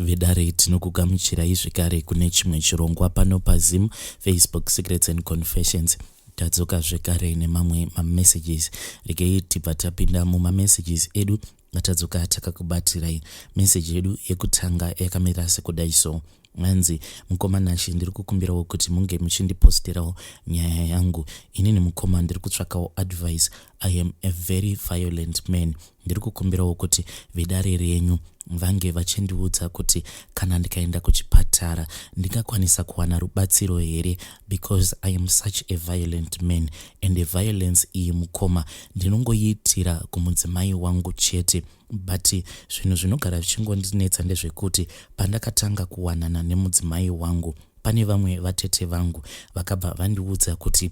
Vedare tinokugamuchirai zvekare kune chimwe chirongwa pano paZim Facebook Secrets and Confessions. Tadzoka zvekare nemamwe mamessages. Regei tibva tapinda mumamessages edu tadzoka takakubatirai message yedu yekutanga yakamira sekudai so. Manzi mukomanashi ndiri kukumbirawo kuti munge muchindiposterawo nyaya yangu. Inini mukoma ndiri kutsvakawo advice. I am a very violent man. Ndiri kukumbirawo kuti vedare renyu vange vachindiudza kuti kana ndikaenda kuchipatara ndingakwanisa kuwana rubatsiro here, because I am such a violent man, and a violence iyi mukoma ndinongoiitira kumudzimai wangu chete. But zvinhu zvinogara zvichingondinetsa ndezvekuti pandakatanga kuwanana nemudzimai wangu, pane vamwe vatete vangu vakabva vandiudza kuti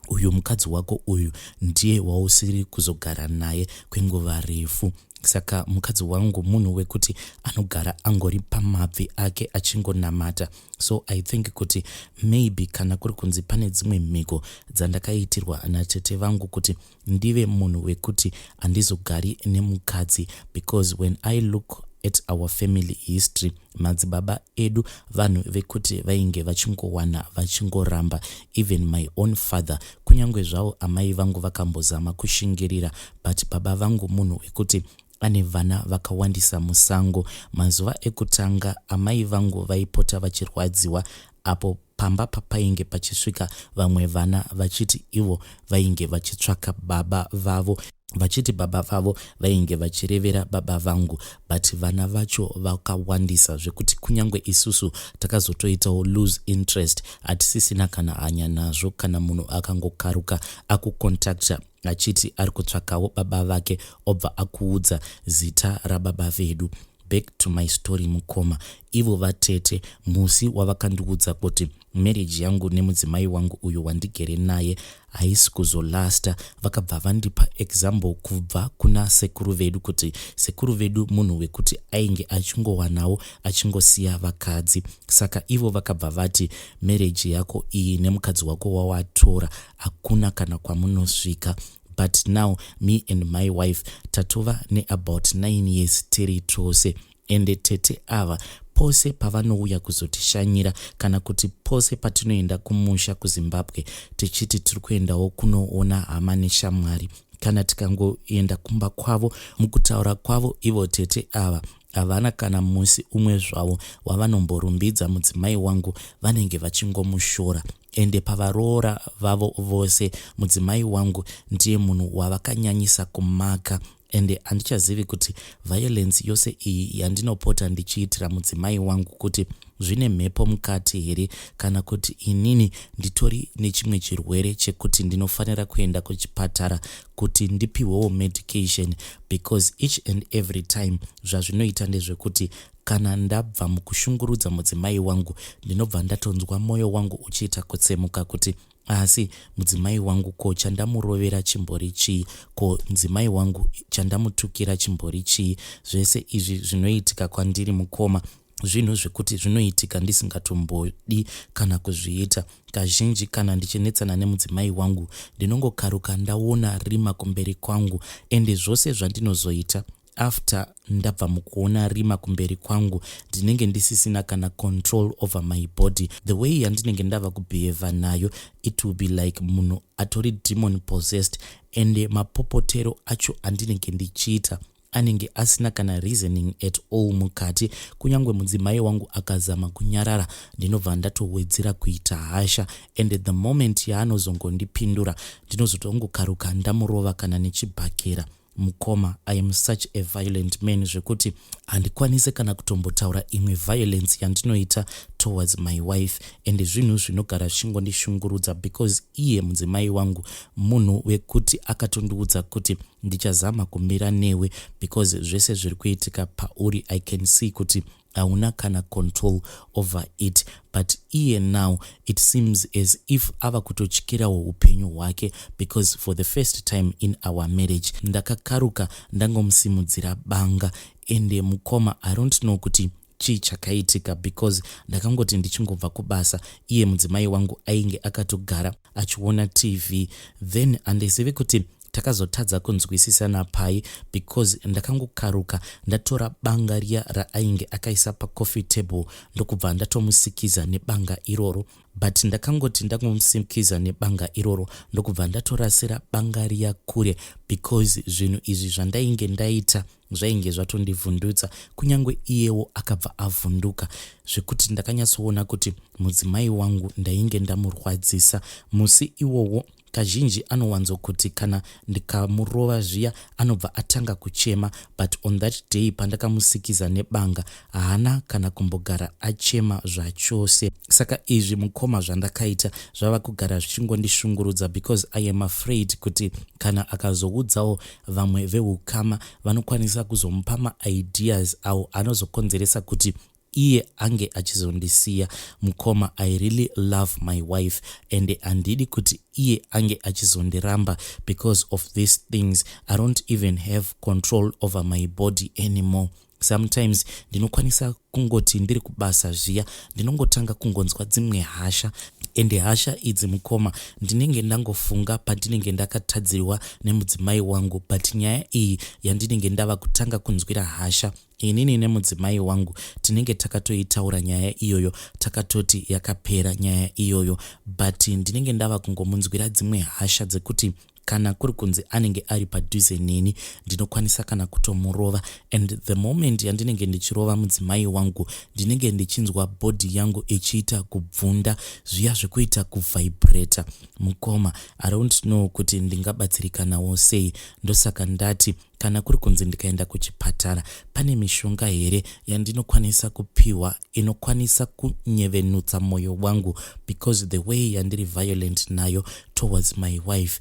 uyu mukadzi wako uyu ndiye wausiri kuzogara naye kwenguva refu. Saka mukadzi wangu munhu wekuti anogara angori pamabvi ake achingonamata. So I think kuti maybe kana kuri kunzi pane dzimwe mhiko dzandakaitirwa natete vangu kuti ndive munhu wekuti handizogari nemukadzi, because when I look at our family history, madzibaba edu vanhu vekuti vainge vachingowana vachingoramba. Even my own father, kunyangwe zvavo amai vangu vakambozama kushingirira, but baba vangu munhu wekuti ane vana vakawandisa musango. Mazuva ekutanga amai vangu vaipota vachirwadziwa apo pamba papainge pachisvika vamwe vana vachiti ivo vainge vachitsvaka baba vavo, vachiti baba vavo vainge vachirevera baba vangu, but vana vacho vakawandisa zvekuti kunyangwe isusu takazotoitawo lose interest. Hatisisina kana hanya nazvo kana munhu akangokaruka akukontakta achiti ari kutsvakawo baba vake obva akuudza zita rababa vedu. Back to my story mukoma. Ivo vatete musi wavakandiudza kuti marriage yangu nemudzimai wangu uyu wandigere naye haisi kuzolasta, vakabva vandipa example kubva kuna sekuru vedu, kuti sekuru vedu munhu wekuti ainge achingowanawo achingosiya vakadzi. Saka ivo vakabva vati marriage yako iyi nemukadzi wako wawatora hakuna kana kwamunosvika. But now me and my wife tatova ne about 9 years tiri tose, ende tete ava pose pavanouya kuzotishanyira kana kuti pose patinoenda kumusha kuZimbabwe tichiti tiri kuendawo kunoona hama neshamwari, kana tikangoenda kumba kwavo, mukutaura kwavo ivo tete ava havana kana musi umwe zvavo wavanomborumbidza mudzimai wangu, vanenge vachingomushora. Ende pavaroora vavo vose mudzimai wangu ndiye munhu wavakanyanyisa kumaka. Ende handichazivi kuti violence yose iyi yandinopota ndichiitira mudzimai wangu kuti zvine mhepo mukati here, kana kuti inini nditori nechimwe chirwere chekuti ndinofanira kuenda kuchipatara kuti ndipiwewo medication, because each and every time zvazvinoita ndezvekuti kana ndabva mukushungurudza mudzimai wangu ndinobva ndatonzwa mwoyo wangu uchiita kutsemuka kuti asi mudzimai wangu ko chandamurovera chimbori chii, ko mudzimai wangu chandamutukira chimbori chii. Zvese izvi zvinoitika kwandiri mukoma, zvinhu zvekuti zvinoitika ndisingatombodi kana kuzviita. Kazhinji kana ndichinetsana nemudzimai wangu ndinongokaruka ndaona rima kumberi kwangu, ende zvose zvandinozoita after ndabva mukuona rima kumberi kwangu ndinenge ndisisina kana control over my body. The way yandinenge ndava kubehave nayo, it will be like munhu atori demon possessed, ende mapopotero acho andinenge ndichiita anenge asina kana reasoning at all mukati. Kunyangwe mudzimai wangu akazama kunyarara ndinobva ndatowedzera kuita hasha, and the moment yaanozongondipindura ndinozotongokaruka ndamurova kana nechibhakera. Mukoma, I am such a violent man zvekuti handikwanisi kana kutombotaura imwe violence yandinoita towards my wife, and zvinhu zvinogara zvingondishungurudza, because iye mudzimai wangu munhu wekuti akatondiudza kuti ndichazama kumira newe, because zvese zviri kuitika pauri I can see kuti hauna kana control over it. But iye now it seems as if ava kutotyirawo upenyu hwake, because for the first time in our marriage ndakakaruka ndangomusimudzira banga. Ende mukoma, I don't know kuti chii chakaitika, because ndakangoti ndichingobva kubasa iye mudzimai wangu ainge akatogara achiona TV, then handizivi kuti takazotadza kunzwisisana pai because ndakangokaruka ndatora banga riya raainge akaisa pacoffee table ndokubva ndatomusikiza nebanga iroro, but ndakangoti ndangomusikiza nebanga iroro ndokubva ndatorasira banga riya kure because zvinhu izvi zvandainge ndaita zvainge zvatondivhundutsa, kunyange iyewo akabva avhunduka, zvekuti ndakanyatsoona kuti mudzimai wangu ndainge ndamurwadzisa. Musi iwowo kazhinji anowanzokuti kana ndikamurova zviya anobva atanga kuchema, but on that day pandakamusikiza nebanga haana kana kumbogara achema zvachose. Saka izvi mukoma zvandakaita zvava kugara zvichingondishungurudza because I am afraid kuti kana akazoudzawo vamwe vehukama vanokwanisa kuzomupa maideas awo anozokonzeresa kuti iye ange achizondisiya. Mukoma, I really love my wife and handidi kuti iye ange achizondiramba because of these things. I don't even have control over my body anymore. Sometimes ndinokwanisa kungoti ndiri kubasa zviya ndinongotanga kungonzwa dzimwe hasha, ende hasha idzi mukoma ndinenge ndangofunga pandinenge ndakatadzirwa nemudzimai wangu, but nyaya iyi yandinenge ndava kutanga kunzwira hasha inini nemudzimai wangu tinenge takatoitaura nyaya iyoyo, takatoti yakapera nyaya iyoyo, but ndinenge ndava kungomunzwira dzimwe hasha dzekuti kana kuri kunzi anenge ari padhuze neni ndinokwanisa kana kutomurova, and the moment yandinenge ndichirova mudzimai wangu ndinenge ndichinzwa body yangu ichiita kubvunda zviya zvekuita kuvibrata. Mukoma, I don't know kuti ndingabatsirikanawo sei, ndosaka ndati kana kuri kunzi ndikaenda kuchipatara pane mishonga here yandinokwanisa kupiwa inokwanisa kunyevenutsa moyo wangu because the way yandiri violent nayo towards my wife,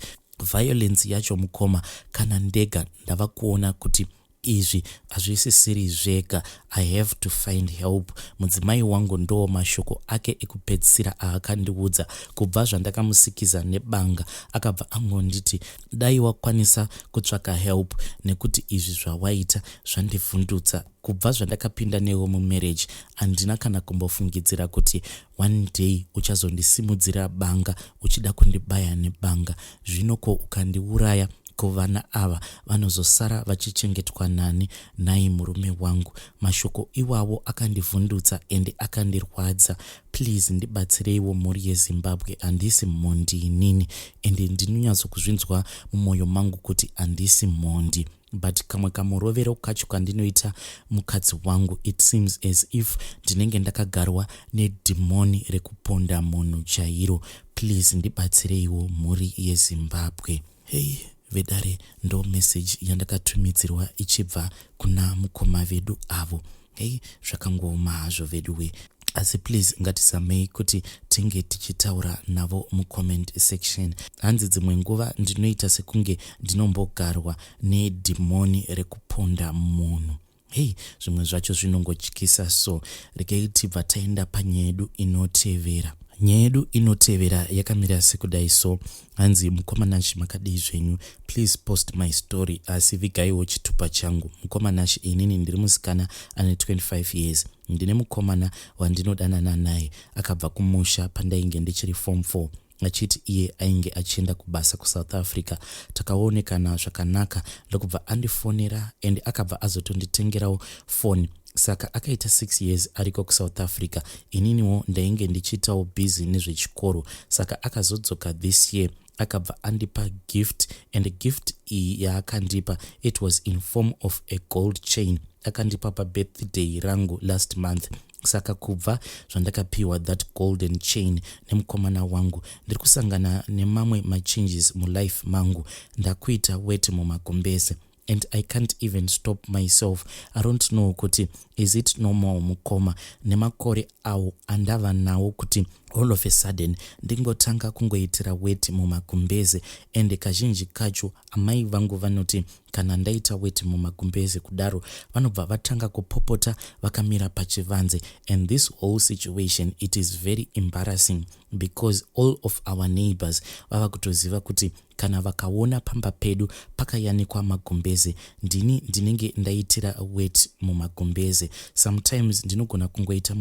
violence yacho mukoma, kana ndega ndava kuona kuti izvi hazvisisiri zvega, I have to find help. Mudzimai wangu ndo mashoko ake ekupedzisira aakandiudza kubva zvandakamusikiza nebanga, akabva angonditi dai wakwanisa kutsvaka help nekuti izvi zvawaita zvandivhundutsa. Kubva zvandakapinda newo mumarriage handina kana kumbofungidzira kuti one day uchazondisimudzira banga uchida kundibaya nebanga, zvinoko ukandiuraya vana ava vanozosara vachichengetwa nani nai murume wangu. Mashoko iwawo akandivhundutsa ende akandirwadza. Please ndibatsireiwo mhuri yeZimbabwe, handisi mhondi inini ende ndinonyatsokuzvinzwa mumwoyo mangu kuti handisi mhondi, but kamwe kamurovero kacho kandinoita mukadzi wangu it seems as if ndinenge ndakagarwa nedhimoni rekuponda munhu chairo. Please ndibatsireiwo mhuri yeZimbabwe. Hey vedare, ndo message yandakatumidzirwa ichibva kuna mukoma vedu avo. Hey, zvakangoma hazvo veduwe, asi please ngatizamei kuti tinge tichitaura navo mucomment section. Hanzi dzimwe nguva ndinoita sekunge ndinombogarwa nedhimoni rekuponda munhu. Hey, zvimwe zvacho zvinongotyisa. So rekei tibva taenda panyaya yedu inotevera. Nyaya yedu inotevera yakamira sekudai. So hanzi mukomanashi makadii zvenyu, please post my story asi vigaiwo chitupa changu. Mukomanashi inini ndiri musikana ane 25 years. Ndine mukomana wandinodanana naye akabva kumusha pandainge ndichiri form 4 achiti iye ainge achienda kubasa kuSouth Africa. Takaonekana zvakanaka ndokubva andifonera and akabva azotonditengerawo phone. Saka akaita 6 years ariko kuSouth Africa, ininiwo ndainge ndichitawo busy nezvechikoro. Saka akazodzoka this year akabva andipa gift, and gift iyi yaakandipa it was in form of a gold chain. Akandipa pa birthday rangu last month. Saka kubva zvandakapiwa that golden chain nemukomana wangu ndiri kusangana nemamwe machanges mulife mangu. Ndakuita wet mumagumbeze and I can't even stop myself. I don't know kuti is it normal mukoma nemakore awo andava nawo kuti all of a sudden ndingotanga kungoitira wet mumagumbeze, and kazhinji kacho amai vangu vanoti kana ndaita wet mumagumbeze kudaro vanobva vatanga kupopota vakamira pachivanze, and this whole situation it is very embarrassing because all of our neighbors vava kutoziva kuti kana vakaona pamba pedu pakayanikwa magumbeze ndinenge ndaitira wet mumagumbeze. Sometimes ndinogona kungoita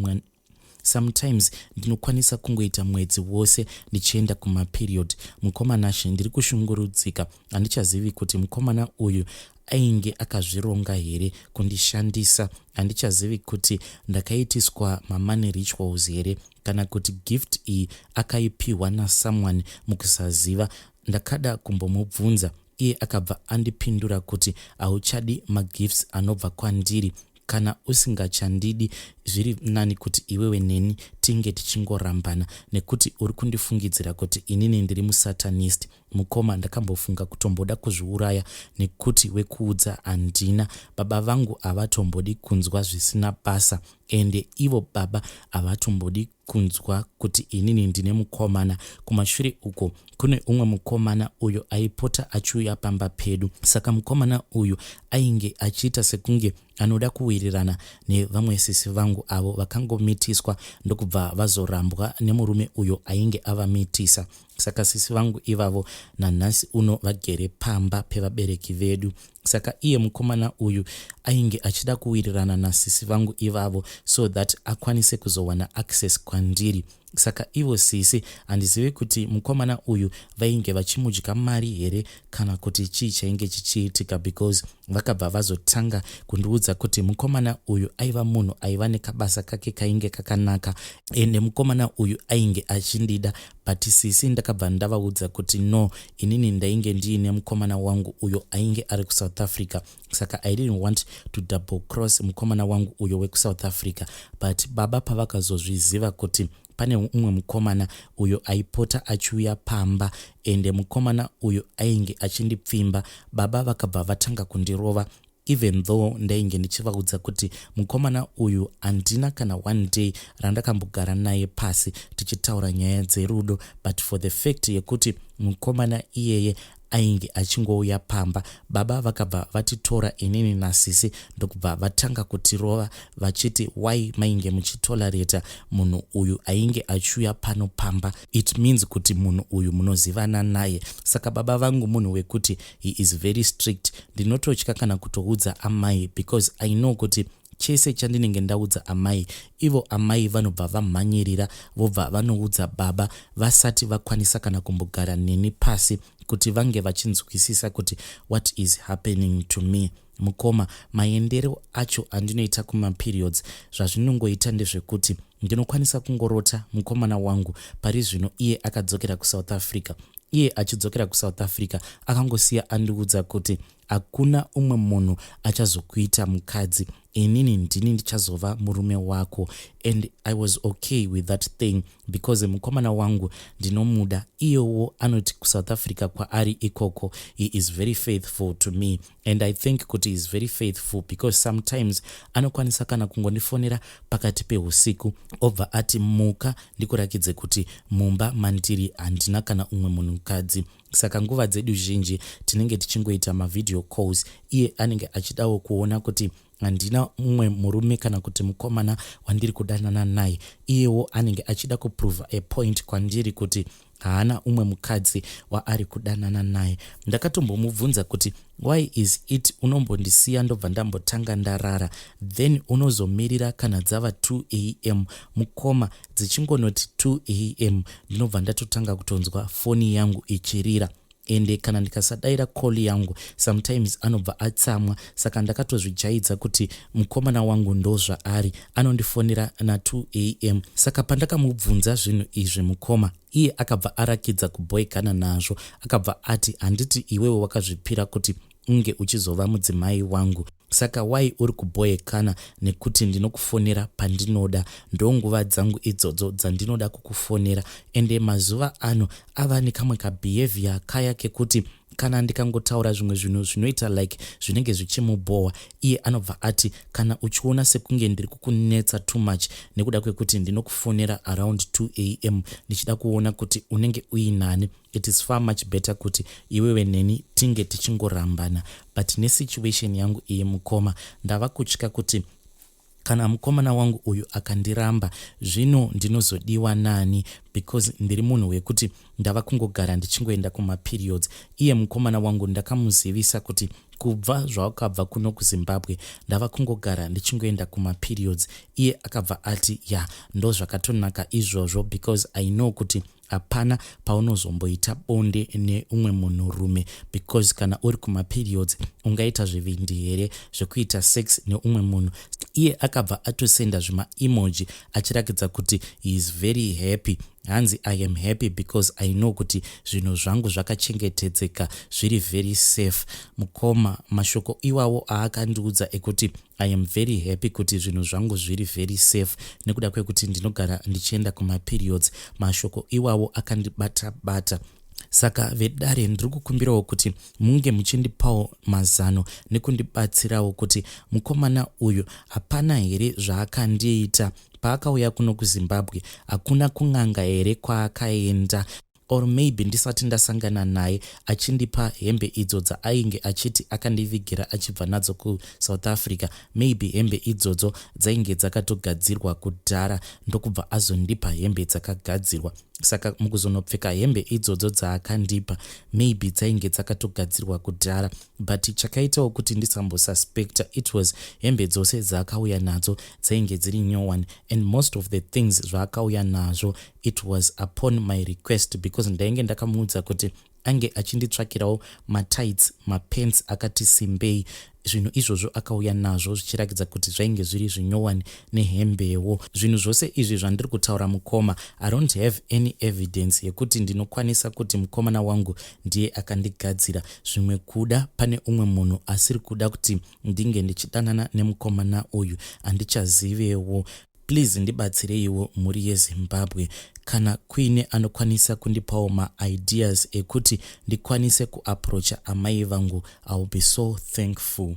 sometimes ndinokwanisa kungoita mwedzi wose ndichienda kumaperiod. Mukomana she ndiri kushungurudzika, handichazivi kuti mukomana uyu ainge akazvironga here kundishandisa. Handichazivi kuti ndakaitiswa mamoney rituals here kana kuti gift iyi akaipiwa nasomeone mukusaziva. Ndakada kumbomubvunza, iye akabva andipindura kuti hauchadi magifts anobva kwandiri. Kana usingachandidi zviri nani kuti iwewe neni tinge tichingorambana, nekuti uri kundifungidzira kuti inini ndiri musatanist. Mukoma, ndakambofunga kutomboda kuzviuraya nekuti wekuudza handina. Baba vangu havatombodi kunzwa zvisina basa, ende ivo baba havatombodi kunzwa kuti inini ndine mukomana. Kumashure uko kune umwe mukomana uyo aipota achiuya pamba pedu. Saka mukomana uyu ainge achiita sekunge anoda kuwirirana nevamwe sisi vangu avo vakangomitiswa ndokubva vazorambwa nemurume uyo ainge avamitisa. Saka sisi vangu ivavo nanhasi uno vagere pamba pevabereki vedu. Saka iye mukomana uyu ainge achida kuwirirana nasisi vangu ivavo so that akwanise kuzowana access kwandiri. Saka ivo sisi handizivi kuti mukomana uyu vainge vachimudya mari here kana kuti chii chainge chichiitika, because vakabva vazotanga kundiudza kuti mukomana uyu aiva munhu aiva nekabasa kake kainge kakanaka ende mukomana uyu ainge achindida. But sisi ndakabva ndavaudza kuti no, inini ndainge ndiine mukomana wangu uyo ainge ari kuSouth Africa. Saka I didn't want to double cross mukomana wangu uyo wekuSouth Africa. But baba pavakazozviziva kuti pane umwe mukomana uyo aipota achiuya pamba ende mukomana uyo ainge achindipfimba, baba vakabva vatanga kundirova. Even though ndainge ndichivaudza kuti mukomana uyu handina kana one day randakambogara naye pasi tichitaura nyaya dzerudo, but for the fact yekuti mukomana iyeye ainge achingouya pamba, baba vakabva vatitora inini nasisi ndokubva vatanga kutirova vachiti why mainge muchitolerata munhu uyu ainge achiuya pano pamba, it means kuti munhu uyu munozivana naye. Saka baba vangu munhu wekuti he is very strict. Ndinototya kana kutoudza amai because I know kuti chese chandinenge ndaudza amai, ivo amai vanobva vamhanyirira vobva vanoudza baba vasati vakwanisa kana kumbogara neni pasi kuti vange vachinzwisisa kuti what is happening to me. Mukoma, maendero acho andinoita kumaperiods zvazvinongoita ndezvekuti ndinokwanisa kungorota mukomana wangu pari zvino iye akadzokera kuSouth Africa. Iye achidzokera kuSouth Africa akangosiya andiudza kuti hakuna umwe munhu achazokuita mukadzi, inini ndini ndichazova murume wako. And I was okay with that thing because mukomana wangu ndinomuda. Iyewo anoti kuSouth Africa kwaari ikoko he is very faithful to me, and I think kuti he is very faithful because sometimes anokwanisa kana kungondifonera pakati peusiku obva ati muka ndikurakidze kuti mumba mandiri handina kana umwe munhukadzi. Saka nguva dzedu zhinji tinenge tichingoita mavideo calls, iye anenge achidawo kuona kuti handina umwe murume kana kuti mukomana wandiri kudanana naye. Iyewo anenge achida kuprova a point kwandiri kuti haana umwe mukadzi waari kudanana naye. Ndakatombomubvunza kuti why is it unombondisiya ndobva ndambotanga ndarara then unozomirira kana dzava 2 am. Mukoma, dzichingonoti 2 am ndinobva ndatotanga kutonzwa foni yangu ichirira, ende kana ndikasadaira call yangu sometimes anobva atsamwa. Saka ndakatozvijaidza kuti mukomana wangu ndozvaari anondifonera na2 am. Saka pandakamubvunza zvinhu izvi mukoma, iye akabva arakidza kuboekana nazvo. Akabva ati handiti iwewe wakazvipira kuti unge uchizova mudzimai wangu, saka why uri kuboekana nekuti ndinokufonera pandinoda. Ndonguva dzangu idzodzo dzandinoda kukufonera, ende mazuva ano ava nekamwe kabehavior kaya kekuti kana ndikangotaura zvimwe zvinhu zvinoita like zvinenge zvichimubohwa, iye anobva ati kana uchiona sekunge ndiri kukunetsa too much nekuda kwekuti ndinokufonera around 2 am ndichida kuona kuti unenge uinani, it is far much better kuti iwewe neni tinge tichingorambana. But nesituation yangu iye mukoma, ndava kutya kuti kana mukomana wangu uyu akandiramba zvino ndinozodiwa nani, because ndiri munhu wekuti ndava kungogara ndichingoenda kumaperiods. Iye mukomana wangu ndakamuzivisa kuti kubva zvawakabva kuno kuZimbabwe ndava kungogara ndichingoenda kumaperiods. Iye akabva ati ndo zvakatonaka izvozvo because I know kuti hapana paunozomboita bonde neumwe munhurume, because kana uri kumaperiods ungaita zvivindi here zvekuita sex neumwe munhu. Iye akabva atosenda zvima-emoji achirakidza kuti he is very happy. Hanzi I am happy because I know kuti zvinhu zvangu zvakachengetedzeka zviri very safe. Mukoma, mashoko iwawo aakandiudza ekuti I am very happy kuti zvinhu zvangu zviri very safe nekuda kwekuti ndinogara ndichienda kumaperiods. Mashoko iwawo akandibata-bata. Saka vedare ndiri kukumbirawo kuti munge muchindipawo mazano nekundibatsirawo kuti mukomana uyu hapana here zvaakandiita paakauya kuno kuZimbabwe, hakuna kun'anga here kwaakaenda, or maybe ndisati ndasangana naye achindipa hembe idzo dzaainge achiti akandivigira achibva nadzo kuSouth Africa. Maybe hembe idzodzo dzainge dzakatogadzirwa kudhara ndokubva azondipa hembe dzakagadzirwa. Saka mukuzonopfeka hembe idzodzo dzaakandipa maybe dzainge dzakatogadzirwa kudhara, but chakaitawo kuti ndisambosuspecta it was hembe dzose dzaakauya nadzo dzainge dziri new one, and most of the things zvaakauya nazvo it was upon my request, because ndainge ndakamuudza kuti ange achinditsvakirawo matights, mapants akati simbei. Zvinhu izvozvo akauya nazvo zvichirakidza kuti zvainge zviri zvinyowani nehembewo. Zvinhu zvose izvi zvandiri kutaura mukoma, I don't have any evidence yekuti ndinokwanisa kuti mukomana wangu ndiye akandigadzira. Zvimwe kuda pane umwe munhu asiri kuda kuti ndinge ndichidanana nemukomana uyu handichazivewo. Please ndibatsireiwo muri yeZimbabwe. Kana kuine anokwanisa kundipawo ma-ideas ekuti ndikwanise kuapproacha amai vangu, I will be so thankful.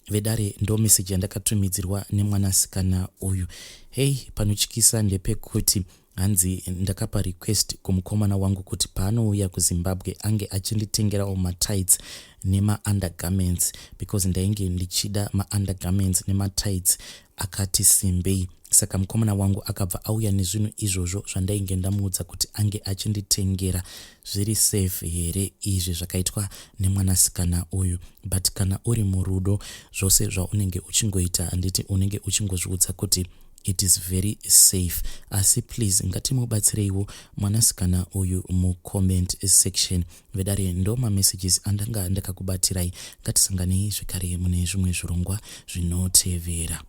Vedare ndo message yandakatumidzirwa nemwanasikana uyu. Hey, panochikisa ndepekuti hanzi ndakapa request kumukomana wangu kuti paanouya kuZimbabwe ange achinditengerawo matights nema-undergarments, because ndainge ndichida ma-undergarments nema-tights akati simbei. Saka mukomana wangu akabva auya nezvinhu izvozvo zvandainge ndamuudza kuti ange achinditengera. Zviri safe here izvi zvakaitwa nemwanasikana uyu, but kana uri murudo zvose zvaunenge uchingoita handiti unenge uchingozviudza kuti it is very safe. Asi please ngatimubatsireiwo mwanasikana uyu mucomment section. Vedare ndo mamessages andanga ndakakubatirai. Ngatisanganei zvekare mune zvimwe zvirongwa zvinotevera.